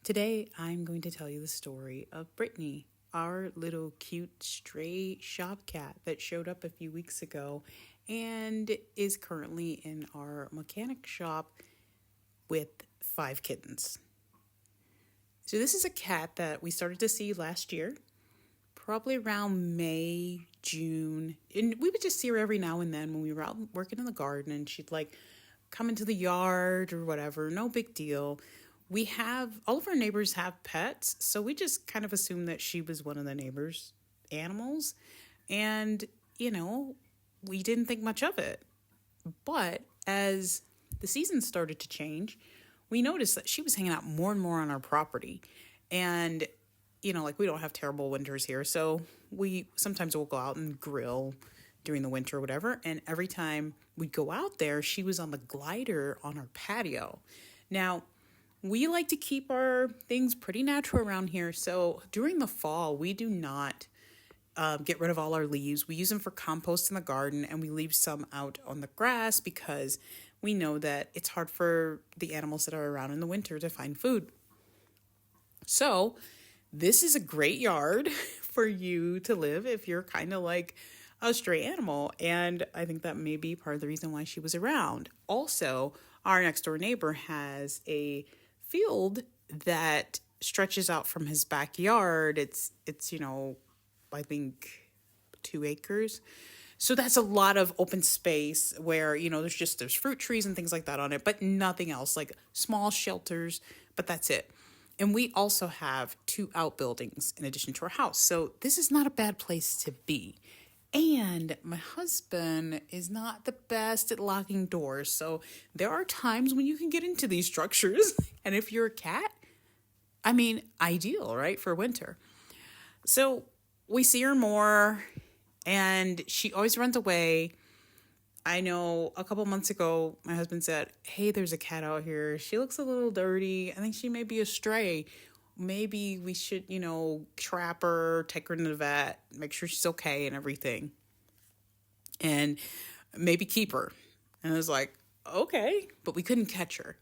Today, I'm going to tell you the story of Britney, our little cute stray shop cat that showed up a few weeks ago and is currently in our mechanic shop with 5 kittens. So, this is a cat that we started to see last year, probably around May, June. And we would just see her every now and then when we were out working in the garden, and she'd like come into the yard or whatever. No big deal. We have all of our neighbors have pets, so we just kind of assumed that she was one of the neighbors' animals. And, you know, we didn't think much of it. But as the season started to change, we noticed that she was hanging out more and more on our property. And, like we don't have terrible winters here, so we sometimes will go out and grill during the winter or whatever. And every time we'd go out there, she was on the glider on our patio. Now, we like to keep our things pretty natural around here. So during the fall, we do not get rid of all our leaves. We use them for compost in the garden, and we leave some out on the grass because we know that it's hard for the animals that are around in the winter to find food. So this is a great yard for you to live if you're kind of like a stray animal. And I think that may be part of the reason why she was around. Also, our next door neighbor has a field that stretches out from his backyard. It's I think 2 acres. So that's a lot of open space where, there's fruit trees and things like that on it, but nothing else, like small shelters, but that's it. And we also have 2 outbuildings in addition to our house. So this is not a bad place to be. And my husband is not the best at locking doors. So there are times when you can get into these structures. And if you're a cat, ideal, right, for winter. So we see her more, and she always runs away. I know a couple months ago, my husband said, "Hey, there's a cat out here. She looks a little dirty. I think she may be a stray. Maybe we should, trap her, take her to the vet, make sure she's okay and everything. And maybe keep her." And I was like, okay, but we couldn't catch her.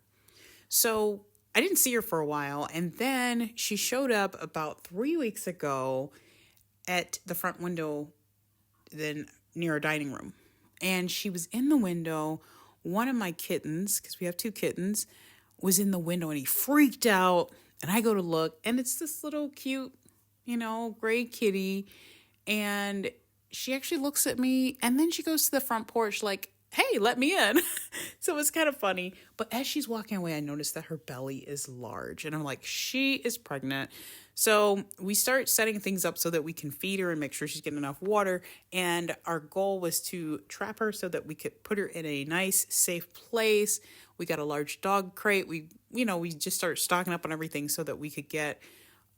So I didn't see her for a while. And then she showed up about 3 weeks ago at the front window, then near our dining room. And she was in the window. One of my kittens, because we have 2 kittens, was in the window, and he freaked out. And I go to look, and it's this little cute, gray kitty. And she actually looks at me, and then she goes to the front porch like, "Hey, let me in." So it was kind of funny. But as she's walking away, I noticed that her belly is large. And I'm like, she is pregnant. So we start setting things up so that we can feed her and make sure she's getting enough water. And our goal was to trap her so that we could put her in a nice, safe place. We got a large dog crate. We just started stocking up on everything so that we could get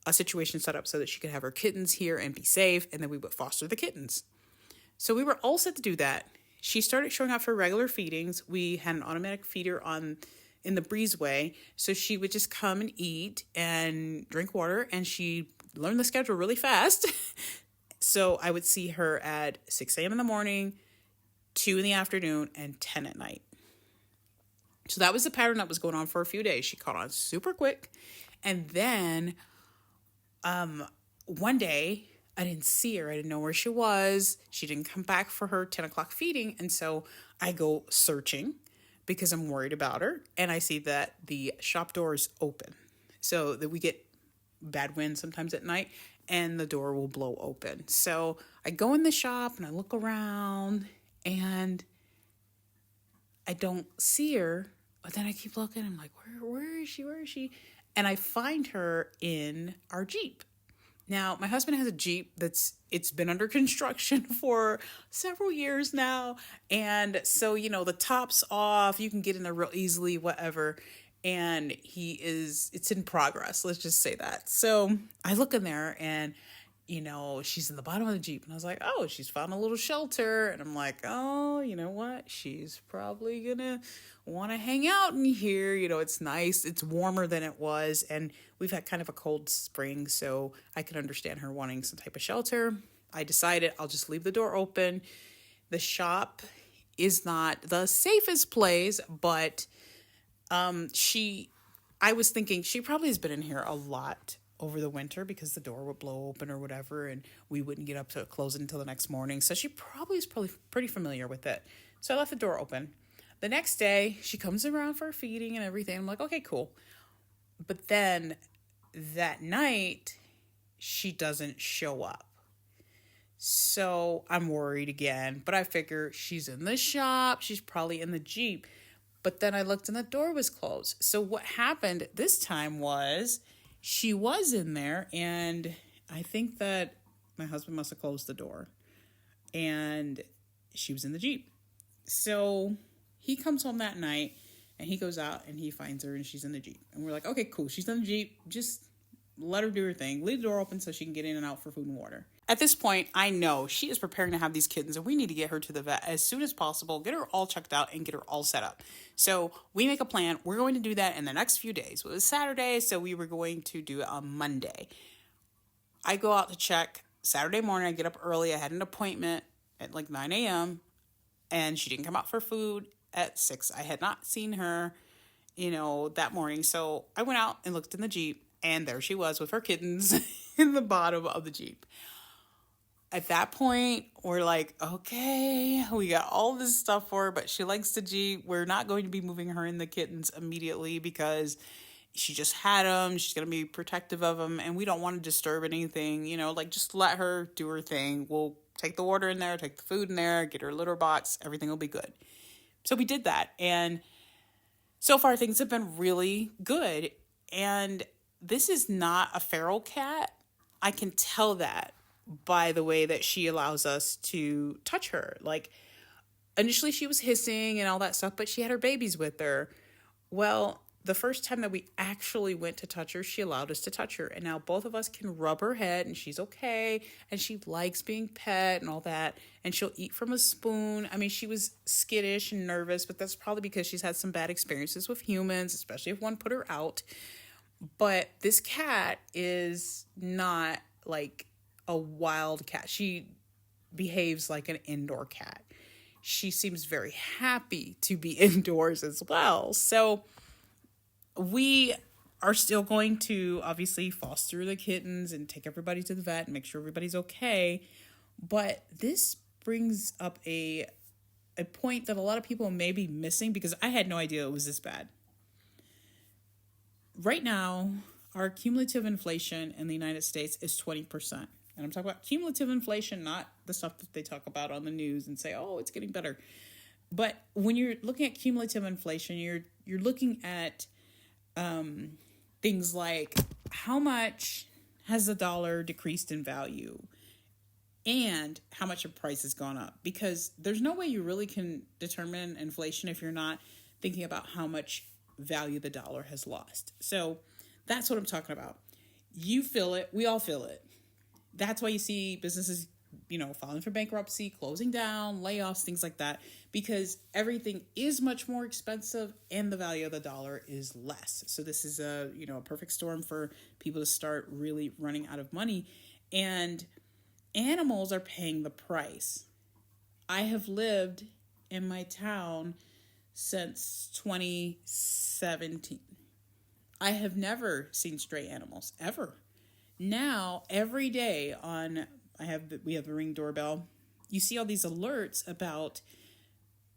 a situation set up so that she could have her kittens here and be safe. And then we would foster the kittens. So we were all set to do that. She started showing up for regular feedings. We had an automatic feeder in the breezeway. So she would just come and eat and drink water. And she learned the schedule really fast. So I would see her at 6 a.m. in the morning, 2 in the afternoon, and 10 at night. So that was the pattern that was going on for a few days. She caught on super quick. And then one day, I didn't see her. I didn't know where she was. She didn't come back for her 10 o'clock feeding. And so I go searching because I'm worried about her. And I see that the shop door is open. So that we get bad wind sometimes at night, and the door will blow open. So I go in the shop and I look around, and I don't see her. But then I keep looking. I'm like, where is she? Where is she? And I find her in our Jeep. Now, my husband has a Jeep it's been under construction for several years now. And so, the top's off. You can get in there real easily, whatever. And it's in progress. Let's just say that. So I look in there, and, she's in the bottom of the Jeep. And I was like, oh, she's found a little shelter. And I'm like, oh, you know what? She's probably going to want to hang out in here. It's nice. It's warmer than it was. And we've had kind of a cold spring, so I could understand her wanting some type of shelter. I decided I'll just leave the door open. The shop is not the safest place, but she I was thinking she probably has been in here a lot over the winter because the door would blow open or whatever, and we wouldn't get up to close it until the next morning. So she probably is probably pretty familiar with it. So I left the door open. The next day, she comes around for feeding and everything. I'm like, okay, cool. But then that night, she doesn't show up. So I'm worried again, but I figure she's in the shop. She's probably in the Jeep. But then I looked and the door was closed. So what happened this time was she was in there, and I think that my husband must have closed the door, and she was in the Jeep. So he comes home that night and he goes out and he finds her and she's in the Jeep. And we're like, okay, cool. She's in the Jeep. Just let her do her thing. Leave the door open so she can get in and out for food and water. At this point, I know she is preparing to have these kittens, and we need to get her to the vet as soon as possible, get her all checked out, and get her all set up. So we make a plan. We're going to do that in the next few days. It was Saturday, so we were going to do it on Monday. I go out to check Saturday morning. I get up early. I had an appointment at like 9 a.m., and she didn't come out for food at 6. I had not seen her, that morning. So I went out and looked in the Jeep, and there she was with her kittens in the bottom of the Jeep. At that point, we're like, okay, we got all this stuff for her, but she likes the Jeep. We're not going to be moving her and the kittens immediately because she just had them. She's going to be protective of them, and we don't want to disturb anything, just let her do her thing. We'll take the water in there, take the food in there, get her litter box. Everything will be good. So we did that, and so far things have been really good. And this is not a feral cat. I can tell that by the way that she allows us to touch her. Like, initially she was hissing and all that stuff, but she had her babies with her. Well, the first time that we actually went to touch her, she allowed us to touch her. And now both of us can rub her head and she's okay. And she likes being pet and all that. And she'll eat from a spoon. I mean, she was skittish and nervous, but that's probably because she's had some bad experiences with humans, especially if one put her out. But this cat is not like a wild cat. She behaves like an indoor cat. She seems very happy to be indoors as well. So we are still going to obviously foster the kittens and take everybody to the vet and make sure everybody's okay. But this brings up a point that a lot of people may be missing because I had no idea it was this bad. Right now, our cumulative inflation in the United States is 20%. And I'm talking about cumulative inflation, not the stuff that they talk about on the news and say, oh, it's getting better. But when you're looking at cumulative inflation, you're looking at things like how much has the dollar decreased in value and how much a price has gone up. Because there's no way you really can determine inflation if you're not thinking about how much value the dollar has lost. So that's what I'm talking about. You feel it. We all feel it. That's why you see businesses, filing for bankruptcy, closing down, layoffs, things like that, because everything is much more expensive and the value of the dollar is less. So this is a perfect storm for people to start really running out of money, and animals are paying the price. I have lived in my town since 2017. I have never seen stray animals ever. Now, every day we have a Ring doorbell. You see all these alerts about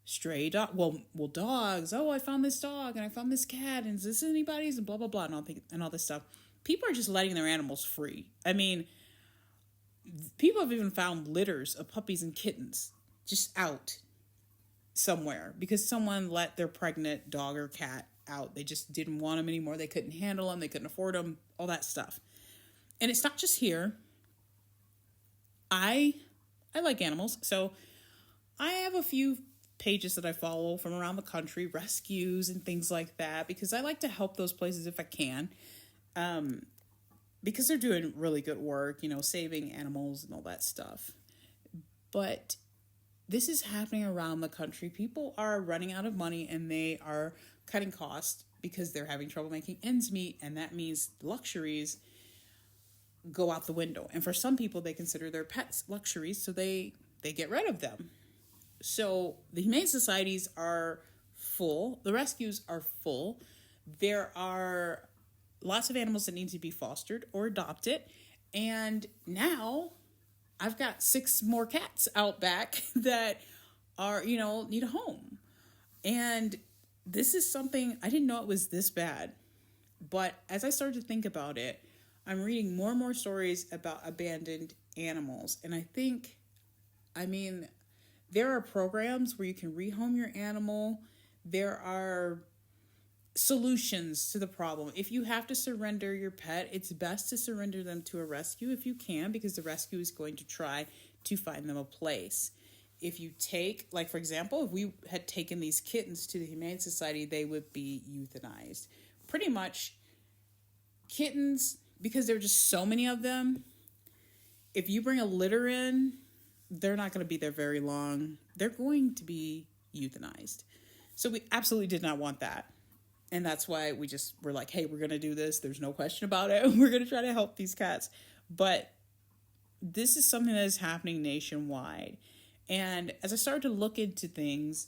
stray dogs. Well, dogs. Oh, I found this dog and I found this cat and is this anybody's and blah, blah, blah and all this stuff. People are just letting their animals free. I mean, people have even found litters of puppies and kittens just out somewhere because someone let their pregnant dog or cat out. They just didn't want them anymore. They couldn't handle them. They couldn't afford them, all that stuff. And it's not just here. I like animals, so I have a few pages that I follow from around the country, rescues and things like that, because I like to help those places if I can, because they're doing really good work, saving animals and all that stuff. But this is happening around the country. People are running out of money and they are cutting costs because they're having trouble making ends meet, and that means luxuries go out the window. And for some people, they consider their pets luxuries, so they get rid of them. So the humane societies are full. The rescues are full. There are lots of animals that need to be fostered or adopted. And now I've got 6 more cats out back that are, need a home. And this is something I didn't know it was this bad. But as I started to think about it, I'm reading more and more stories about abandoned animals. And there are programs where you can rehome your animal. There are solutions to the problem. If you have to surrender your pet, it's best to surrender them to a rescue if you can, because the rescue is going to try to find them a place. If you take, like for example, if we had taken these kittens to the Humane Society, they would be euthanized. Pretty much, kittens, because there are just so many of them, if you bring a litter in, they're not going to be there very long. They're going to be euthanized. So we absolutely did not want that. And that's why we just were like, hey, we're going to do this. There's no question about it. We're going to try to help these cats. But this is something that is happening nationwide. And as I started to look into things,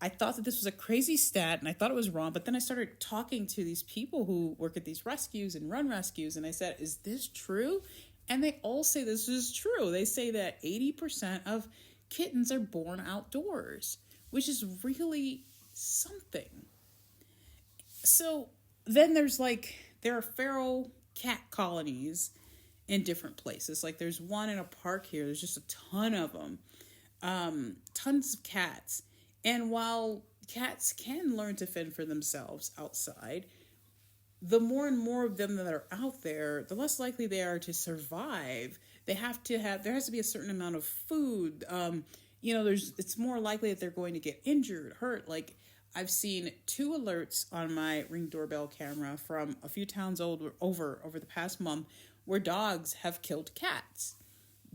I thought that this was a crazy stat and I thought it was wrong. But then I started talking to these people who work at these rescues and run rescues. And I said, is this true? And they all say this is true. They say that 80% of kittens are born outdoors, which is really something. So then there are feral cat colonies in different places. Like there's one in a park here. There's just a ton of them. Tons of cats. And while cats can learn to fend for themselves outside, the more and more of them that are out there, the less likely they are to survive. There has to be a certain amount of food. It's more likely that they're going to get injured, hurt. Like I've seen 2 alerts on my Ring doorbell camera from a few towns over the past month where dogs have killed cats.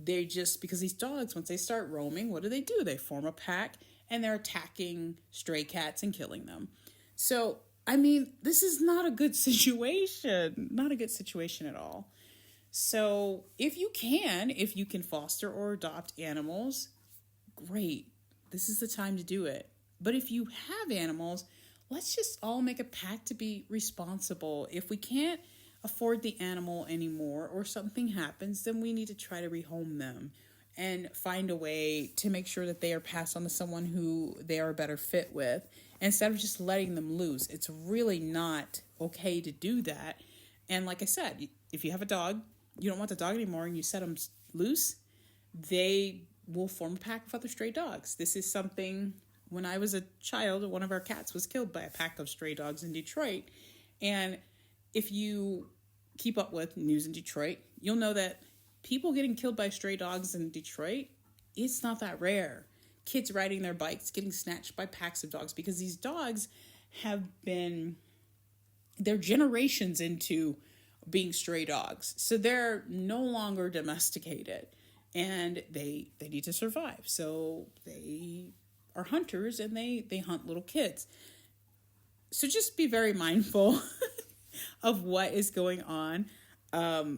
Because these dogs, once they start roaming, what do? They form a pack and they're attacking stray cats and killing them. So, this is not a good situation. Not a good situation at all. So if you can foster or adopt animals, great. This is the time to do it. But if you have animals, let's just all make a pact to be responsible. If we can't afford the animal anymore or something happens, then we need to try to rehome them and find a way to make sure that they are passed on to someone who they are a better fit with, instead of just letting them loose. It's really not okay to do that. And like I said, if you have a dog, you don't want the dog anymore and you set them loose, they will form a pack of other stray dogs. This is something, when I was a child, one of our cats was killed by a pack of stray dogs in Detroit. And if you keep up with news in Detroit, you'll know that people getting killed by stray dogs in Detroit, it's not that rare. Kids riding their bikes getting snatched by packs of dogs, because these dogs they're generations into being stray dogs. So they're no longer domesticated and they need to survive. So they are hunters and they hunt little kids. So just be very mindful of what is going on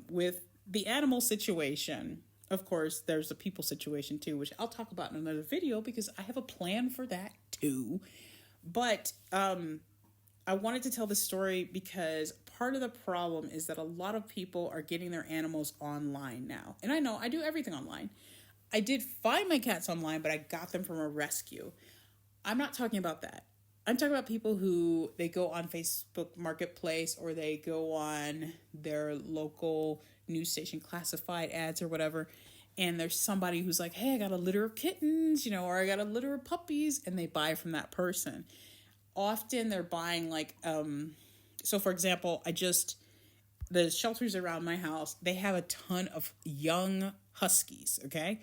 with the animal situation. Of course, there's a people situation too, which I'll talk about in another video because I have a plan for that too. But I wanted to tell this story because part of the problem is that a lot of people are getting their animals online now. And I know I do everything online. I did find my cats online, but I got them from a rescue. I'm not talking about that. I'm talking about people who they go on Facebook Marketplace or they go on their local news station classified ads or whatever. And there's somebody who's like, hey, I got a litter of kittens, or I got a litter of puppies, and they buy from that person. Often they're buying so for example, the shelters around my house, they have a ton of young huskies, okay?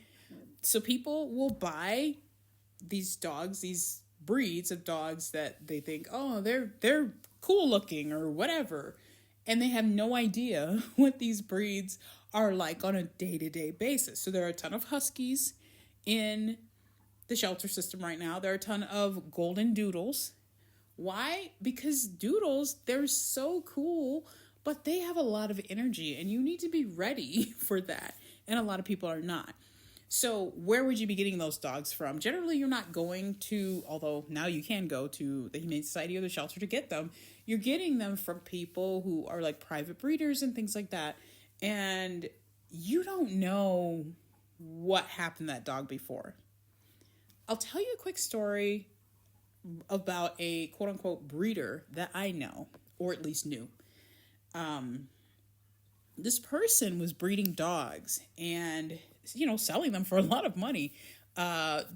So people will buy these dogs, these breeds of dogs that they think, oh, they're cool looking or whatever. And they have no idea what these breeds are like on a day-to-day basis. So there are a ton of huskies in the shelter system right now. There are a ton of golden doodles. Why? Because doodles, they're so cool, but they have a lot of energy and you need to be ready for that. And a lot of people are not. So where would you be getting those dogs from? Generally, you're not going to, although now you can go to the Humane Society or the shelter to get them. You're getting them from people who are like private breeders and things like that. And you don't know what happened to that dog before. I'll tell you a quick story about a quote unquote breeder that I know, or at least knew. This person was breeding dogs and, selling them for a lot of money.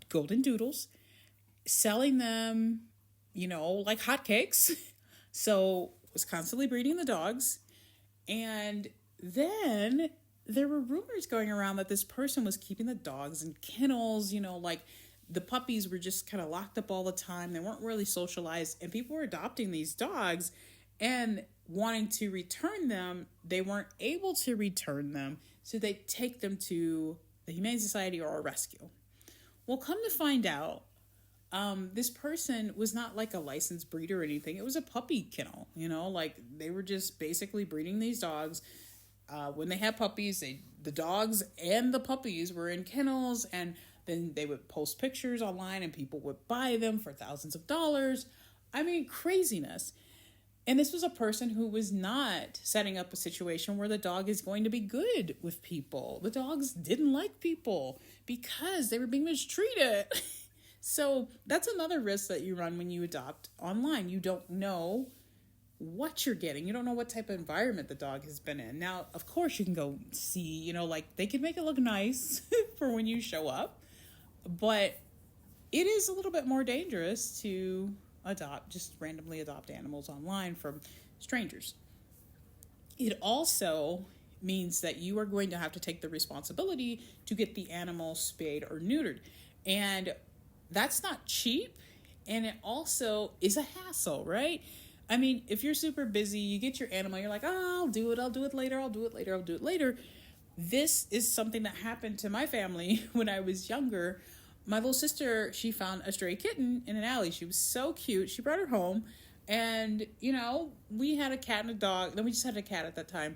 Golden doodles, selling them, like hotcakes. So was constantly breeding the dogs. And then there were rumors going around that this person was keeping the dogs in kennels, like the puppies were just kind of locked up all the time. They weren't really socialized, and people were adopting these dogs and wanting to return them. They weren't able to return them, so they take them to the Humane Society or a rescue. Well, come to find out, this person was not like a licensed breeder or anything. It was a puppy kennel, like they were just basically breeding these dogs. When they had puppies, the dogs and the puppies were in kennels, and then they would post pictures online and people would buy them for thousands of dollars. I mean, craziness. And this was a person who was not setting up a situation where the dog is going to be good with people. The dogs didn't like people because they were being mistreated. So that's another risk that you run when you adopt online. You don't know what you're getting. You don't know what type of environment the dog has been in. Now, of course, you can go see, like they can make it look nice for when you show up. But it is a little bit more dangerous to just randomly adopt animals online from strangers. It also means that you are going to have to take the responsibility to get the animal spayed or neutered. And that's not cheap. And it also is a hassle, right? I mean, if you're super busy, you get your animal, you're like, oh, I'll do it later. This is something that happened to my family when I was younger. My little sister, she found a stray kitten in an alley. She was so cute. She brought her home. And, we had a cat and a dog. Then we just had a cat at that time.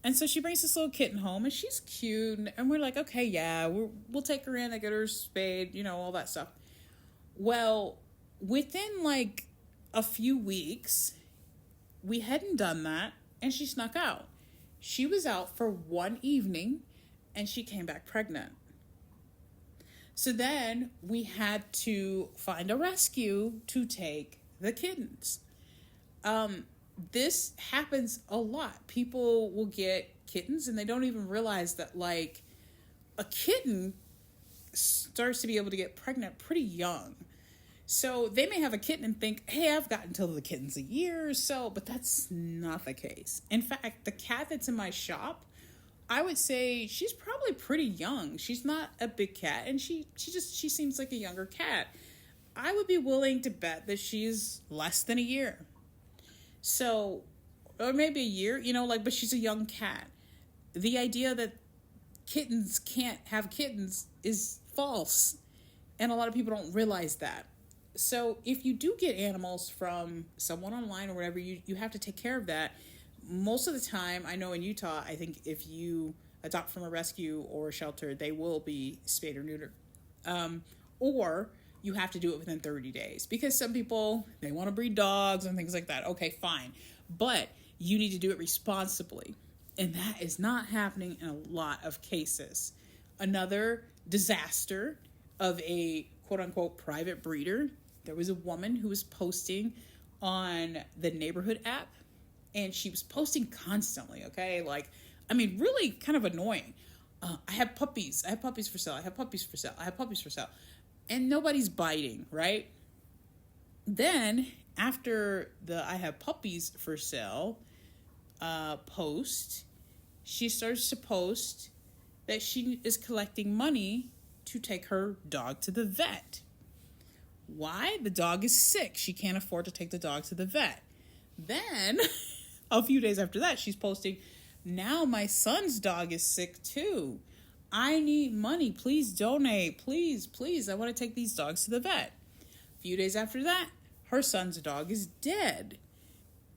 And so she brings this little kitten home, and she's cute. And we're like, okay, yeah, we'll take her in. I get her spayed, all that stuff. Well, within like a few weeks, we hadn't done that, and she snuck out. She was out for one evening, and she came back pregnant. So then we had to find a rescue to take the kittens. This happens a lot. People will get kittens and they don't even realize that like a kitten starts to be able to get pregnant pretty young. So they may have a kitten and think, hey, I've got until the kitten's a year or so, but that's not the case. In fact, the cat that's in my shop, I would say she's probably pretty young. She's not a big cat, and she seems like a younger cat. I would be willing to bet that she's less than a year. So, or maybe a year, but she's a young cat. The idea that kittens can't have kittens is false, and a lot of people don't realize that. So if you do get animals from someone online or whatever, you have to take care of that. Most of the time, I know in Utah, I think if you adopt from a rescue or a shelter, they will be spayed or neutered. Or you have to do it within 30 days because some people, they want to breed dogs and things like that. Okay, fine. But you need to do it responsibly. And that is not happening in a lot of cases. Another disaster of a quote unquote private breeder. There was a woman who was posting on the neighborhood app. And she was posting constantly, okay? Really kind of annoying. I have puppies. I have puppies for sale. I have puppies for sale. I have puppies for sale. And nobody's biting, right? Then, after the I have puppies for sale post, she starts to post that she is collecting money to take her dog to the vet. Why? The dog is sick. She can't afford to take the dog to the vet. Then... a few days after that, she's posting, now my son's dog is sick too. I need money. Please donate. Please. I want to take these dogs to the vet. A few days after that, her son's dog is dead.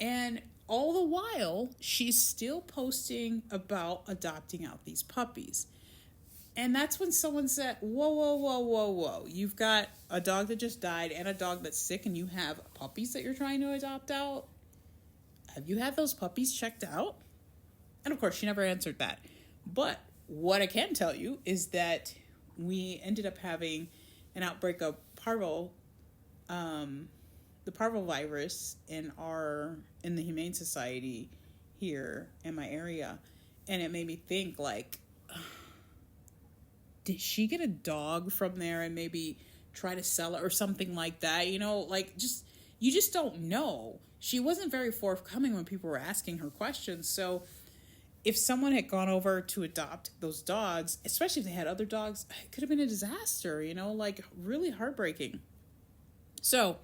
And all the while, she's still posting about adopting out these puppies. And that's when someone said, whoa, whoa, whoa, whoa, whoa. You've got a dog that just died and a dog that's sick, and you have puppies that you're trying to adopt out. Have you had those puppies checked out? And of course, she never answered that. But what I can tell you is that we ended up having an outbreak of the parvovirus in the Humane Society here in my area, and it made me think, like, did she get a dog from there and maybe try to sell it or something like that? Like, you just don't know. She wasn't very forthcoming when people were asking her questions. So if someone had gone over to adopt those dogs, especially if they had other dogs, it could have been a disaster, like really heartbreaking. So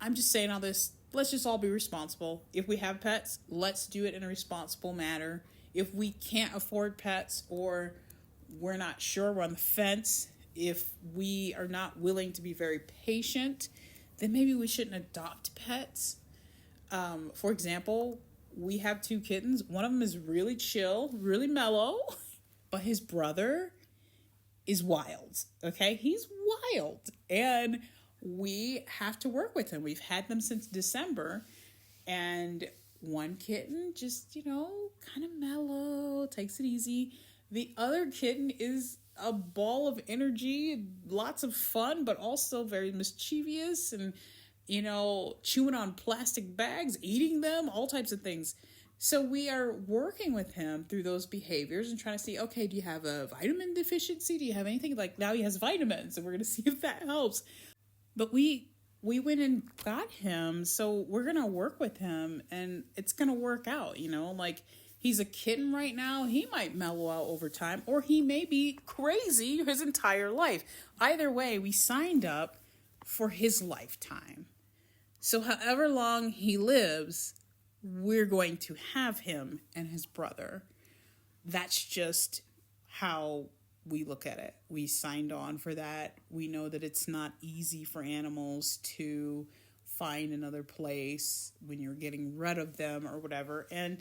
I'm just saying all this. Let's just all be responsible. If we have pets, let's do it in a responsible manner. If we can't afford pets, or we're not sure, we're on the fence, if we are not willing to be very patient, then maybe we shouldn't adopt pets. For example, we have 2 kittens. One of them is really chill, really mellow, but his brother is wild. Okay? He's wild. And we have to work with him. We've had them since December. And one kitten just, kind of mellow, takes it easy. The other kitten is a ball of energy, lots of fun, but also very mischievous and, chewing on plastic bags, eating them, all types of things. So we are working with him through those behaviors and trying to see, okay, do you have a vitamin deficiency? Do you have anything? Like, now he has vitamins, and we're going to see if that helps. But we went and got him, so we're going to work with him, and it's going to work out, like, he's a kitten right now. He might mellow out over time, or he may be crazy his entire life. Either way, we signed up for his lifetime. So however long he lives, we're going to have him and his brother. That's just how we look at it. We signed on for that. We know that it's not easy for animals to find another place when you're getting rid of them or whatever. And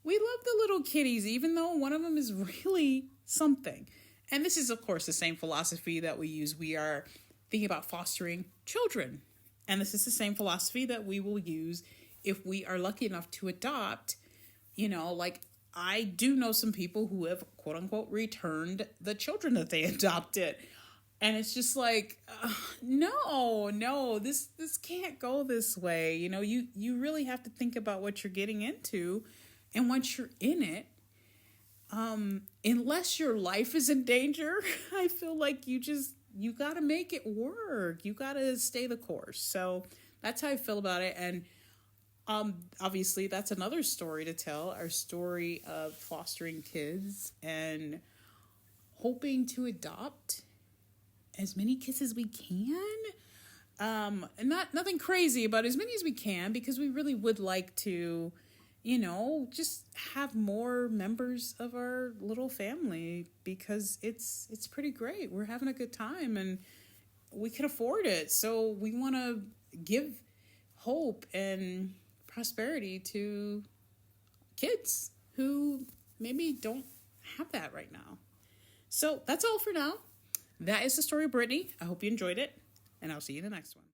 we love the little kitties, even though one of them is really something. And this is, of course, the same philosophy that we use. We are thinking about fostering children. And this is the same philosophy that we will use if we are lucky enough to adopt. Like, I do know some people who have, quote unquote, returned the children that they adopted. And it's just like, no, this can't go this way. You really have to think about what you're getting into. And once you're in it, unless your life is in danger, I feel like you got to make it work. You got to stay the course. So that's how I feel about it. And obviously, that's another story to tell, our story of fostering kids and hoping to adopt as many kids as we can. And nothing crazy, but as many as we can, because we really would like to, just have more members of our little family, because it's pretty great. We're having a good time and we can afford it. So we want to give hope and prosperity to kids who maybe don't have that right now. So that's all for now. That is the story of Britney. I hope you enjoyed it, and I'll see you in the next one.